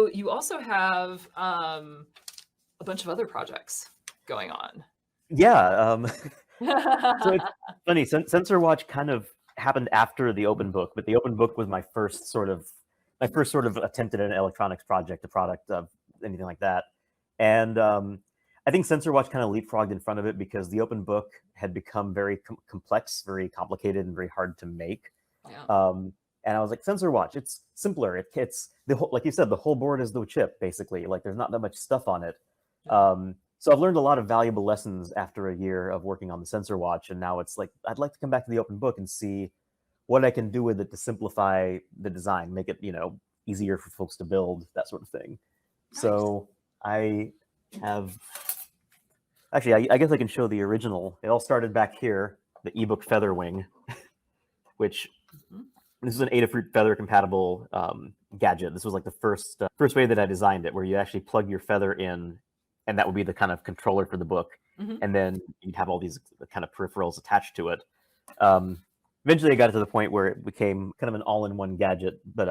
So you also have a bunch of other projects going on. Yeah. So it's funny. Sensor Watch kind of happened after the open book, but the open book was my first sort of attempt at an electronics project, a product of anything like that. And I think Sensor Watch kind of leapfrogged in front of it because the open book had become very complex, very complicated, and very hard to make. Yeah. And I was like, Sensor Watch, it's simpler. It's the whole, like you said, the whole board is the chip, basically. Like there's not that much stuff on it. So I've learned a lot of valuable lessons after a year of working on the Sensor Watch, and now it's like I'd like to come back to the open book and see what I can do with it to simplify the design, make it easier for folks to build, that sort of thing. Nice. So I have actually, I guess I can show the original. It all started back here, the ebook Feather Wing, which this is an Adafruit Feather compatible gadget. This was like the first way that I designed it, where you actually plug your Feather in, and that would be the kind of controller for the book. And then you'd have all these kind of peripherals attached to it. Eventually I got it to the point where it became kind of an all-in-one gadget, but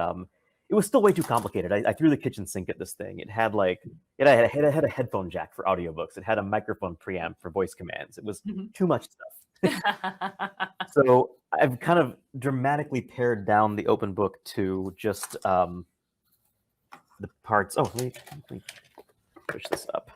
it was still way too complicated. I threw the kitchen sink at this thing. It had it had a headphone jack for audiobooks. It had a microphone preamp for voice commands. It was too much stuff. So I've kind of dramatically pared down the open book to just the parts. Oh, let me push this up.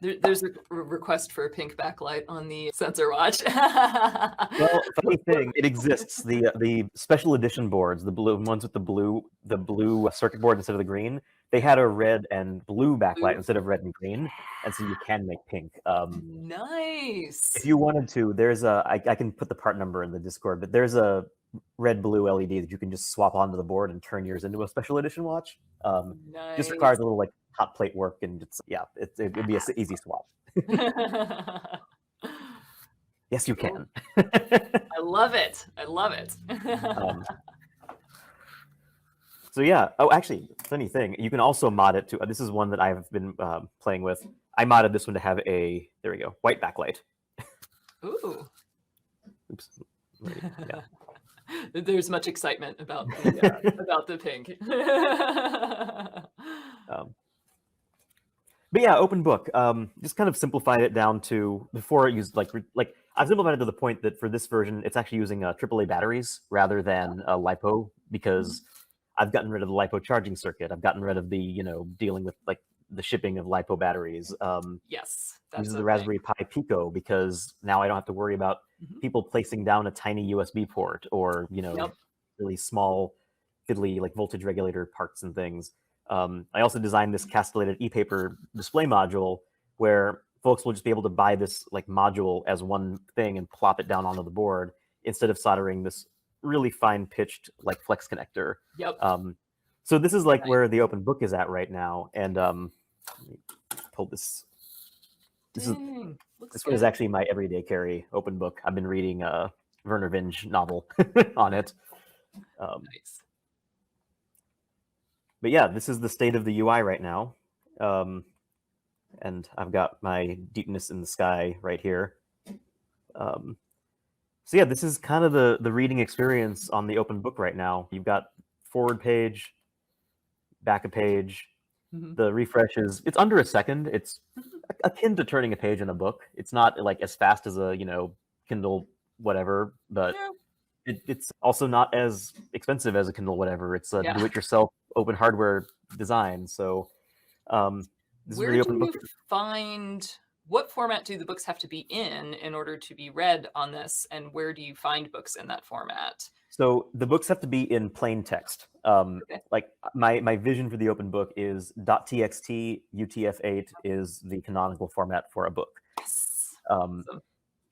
There's a request for a pink backlight on the Sensor Watch. Well, funny thing, it exists. The special edition boards, the blue ones with the blue circuit board instead of the green, they had a red and blue backlight instead of red and green, and so you can make pink. Nice. If you wanted to, there's I can put the part number in the Discord, but there's a red-blue LED that you can just swap onto the board and turn yours into a special edition watch. Nice. Just requires a little hot plate work, and it would be an easy swap. Yes, you can. I love it. I love it. So yeah. Oh, actually, funny thing, you can also mod it to. This is one that I've been playing with. I modded this one to have a white backlight. Ooh. Oops. Yeah. There's much excitement about the pink. But yeah, open book. Just kind of simplified it down to before it used I've simplified it to the point that for this version, it's actually using AAA batteries rather than LiPo, because I've gotten rid of the LiPo charging circuit. I've gotten rid of the dealing with the shipping of LiPo batteries. Yes, uses the Raspberry Pi Pico because now I don't have to worry about people placing down a tiny USB port or really small fiddly voltage regulator parts and things. I also designed this castellated e-paper display module where folks will just be able to buy this module as one thing and plop it down onto the board instead of soldering this really fine pitched flex connector. Yep. So this is where the open book is at right now. And let me pull this. This one is actually my everyday carry open book. I've been reading a Werner Vinge novel on it. Nice. But yeah, this is the state of the UI right now. And I've got my Deepness in the Sky right here. So yeah, this is kind of the reading experience on the open book right now. You've got forward page, back a page. The refresh it's under a second. It's akin to turning a page in a book. It's not as fast as a Kindle whatever, but it's also not as expensive as a Kindle whatever. It's a do-it-yourself open hardware design. So this where is the open book. You find what format do the books have to be in order to be read on this, and where do you find books in that format? So the books have to be in plain text. My vision for the open book is .txt UTF-8 is the canonical format for a book. Yes.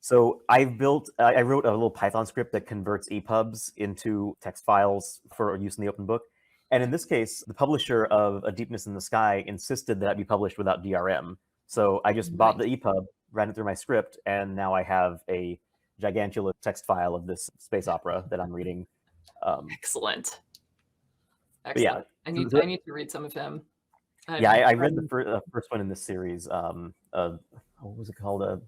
So I wrote a little Python script that converts EPUBs into text files for use in the open book. And in this case, the publisher of A Deepness in the Sky insisted that it be published without DRM. So I just bought the EPUB, ran it through my script, and now I have a gigantula text file of this space opera that I'm reading. Excellent. Yeah, I need to read some of him. I read the first one in this series. What was it called?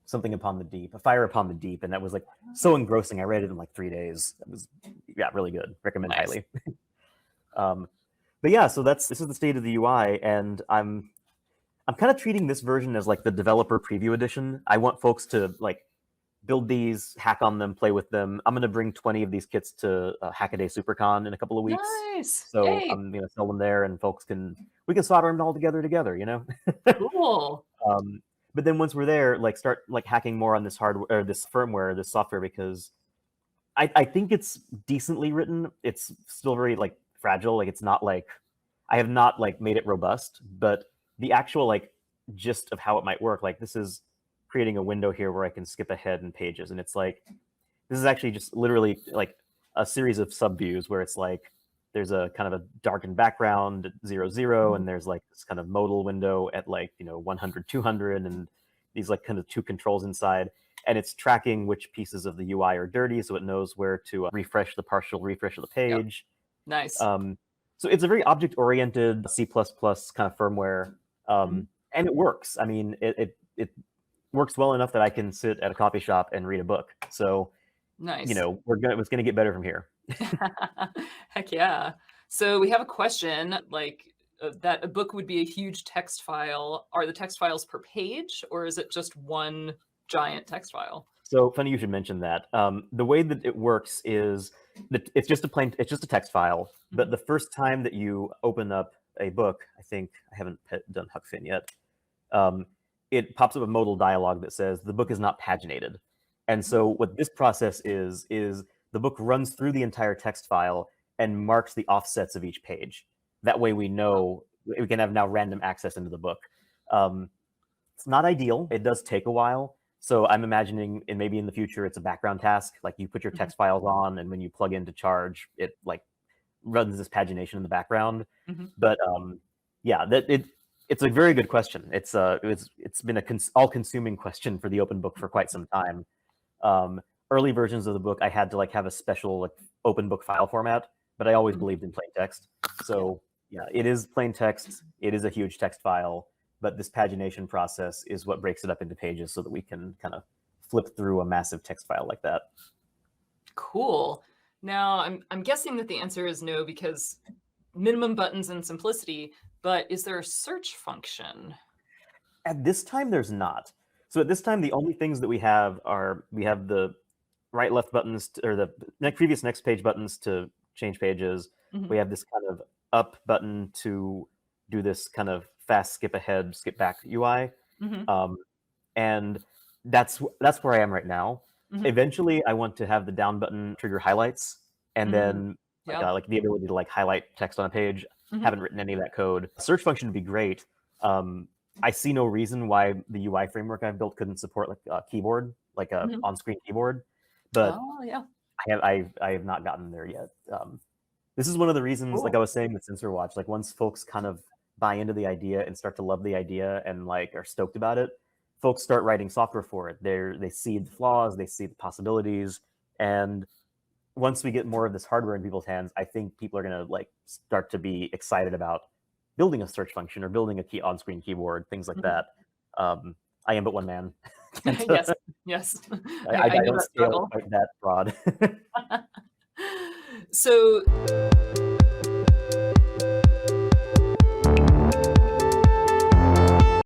Something Upon the Deep, A Fire Upon the Deep, and that was so engrossing. I read it in 3 days. It was really good. Recommend highly. but yeah, so this is the state of the UI, and I'm kind of treating this version as like the developer preview edition. I want folks to like build these, hack on them, play with them. I'm going to bring 20 of these kits to Hackaday SuperCon in a couple of weeks. Nice. So Yay. I'm going to sell them there, and folks we can solder them all together, you know? Cool. But then once we're there, like start like hacking more on this hardware, or this firmware, this software, because I think it's decently written. It's still very like fragile. Like it's not like I have not like made it robust, but the actual like gist of how it might work, like this is creating a window here where I can skip ahead in pages, and it's like this is actually just literally like a series of subviews where it's like there's a kind of a darkened background at 0, 0, and there's like this kind of modal window at like 100, 200, and these like kind of two controls inside, and it's tracking which pieces of the UI are dirty, so it knows where to refresh the partial refresh of the Yep. page. Nice. So it's a very object-oriented C++ kind of firmware, and it works. I mean, it works well enough that I can sit at a coffee shop and read a book. So, Nice. it's gonna get better from here. Heck yeah. So we have a question like that a book would be a huge text file. Are the text files per page, or is it just one giant text file? So funny you should mention that. The way that it works is that it's just a text file. But the first time that you open up a book, I think I haven't done HuckFin yet. It pops up a modal dialog that says the book is not paginated. And so what this process is the book runs through the entire text file and marks the offsets of each page. That way we know we can have now random access into the book. It's not ideal. It does take a while. So I'm imagining, and maybe in the future, it's a background task. Like you put your text files on, and when you plug into Charge, it like runs this pagination in the background. But yeah, it's a very good question. It's been a all-consuming question for the open book for quite some time. Early versions of the book, I had to like have a special like open book file format, but I always believed in plain text. So yeah, it is plain text. It is a huge text file, but this pagination process is what breaks it up into pages so that we can kind of flip through a massive text file like that. Cool. Now I'm guessing that the answer is no, because minimum buttons and simplicity, but is there a search function? At this time, there's not. So at this time, the only things that we have the right left buttons or the previous next page buttons to change pages. We have this kind of up button to do this kind of fast skip ahead, skip back UI. And that's where I am right now. Eventually, I want to have the down button trigger highlights, and then like the ability to like highlight text on a page. Haven't written any of that code. Search function would be great. I see no reason why the UI framework I've built couldn't support like a keyboard, like a on-screen keyboard. But I have not gotten there yet. This is one of the reasons, like I was saying with Sensor Watch, like once folks kind of buy into the idea and start to love the idea and like are stoked about it, folks start writing software for it. They see the flaws, they see the possibilities, and once we get more of this hardware in people's hands, I think people are going to like start to be excited about building a search function or building a on-screen keyboard, things like that. I am but one man. Yes. I don't scale quite that broad. So